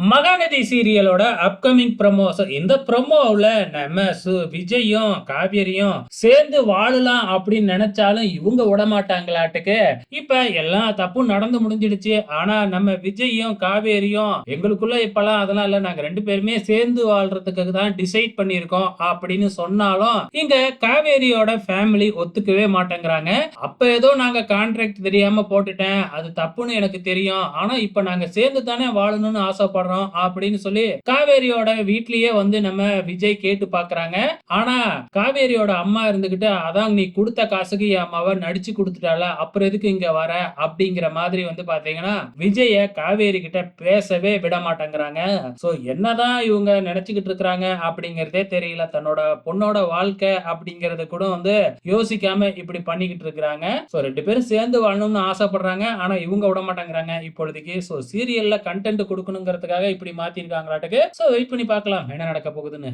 Mahanadi சீரியலோட upcoming BrahMos இந்த ப்ரமோவுல நம்ம விஜயும் காவேரியும் சேர்ந்து வாழலாம் அப்படின்னு நினைச்சாலும் இவங்க விடமாட்டாங்களாட்டுக்கு. இப்ப எல்லா தப்பும் நடந்து முடிஞ்சிடுச்சு. ஆனா நம்ம விஜயும் காவேரியும் எங்களுக்குள்ள இப்பெல்லாம் அதெல்லாம் இல்ல, நாங்க ரெண்டு பேருமே சேர்ந்து வாழ்றதுக்கு தான் டிசைட் பண்ணியிருக்கோம் அப்படின்னு சொன்னாலும் இங்க காவேரியோட ஃபேமிலி ஒத்துக்கவே மாட்டேங்கிறாங்க. அப்ப ஏதோ நாங்க கான்ட்ராக்ட் தெரியாம போட்டுட்டேன், அது தப்புன்னு எனக்கு தெரியும், ஆனா இப்ப நாங்க சேர்ந்து தானே வாழணும்னு ஆசைப்படுறோம் அப்படின்னு சொல்லி காவேரியோட வீட்லயே வந்து நம்ம விஜய் கேட்டு பாக்குறாங்க. ஆனா காவேரியோட அம்மா இருந்துகிட்டு, அதான் நீ கொடுத்த காசுக்கு என் அம்மாவை நடிச்சு கொடுத்துட்டால, அப்புறம் எதுக்கு இங்க வர அப்படிங்கிற மாதிரி வந்து பாத்தீங்கன்னா விஜய காவேரி கிட்ட பேசவே விட மாட்டேங்கிறாங்க. சோ என்னதான் இவங்க நினைச்சுக்கிட்டு இருக்காங்க அப்படிங்கறதே தெரியல. தன்னோட பொண்ணோட வாழ்க்கை அப்படிங்கறது கூட வந்து யோசிக்காம இப்படி பண்ணிக்கிட்டு இருக்காங்க. சோ ரெண்டு பேரும் சேர்ந்து வாழணும்னு ஆசைப்படுறாங்க, ஆனா இவங்க விட மாட்டேங்கிறாங்க இப்பொழுதைக்கு. சோ சீரியல்ல கண்டென்ட் கொடுக்கணுங்கிறதுக்காக இப்படி மாத்திருக்காங்களாட்டுக்கு. சோ வெயிட் பண்ணி பார்க்கலாம் என்ன நடக்க போகுதுன்னு.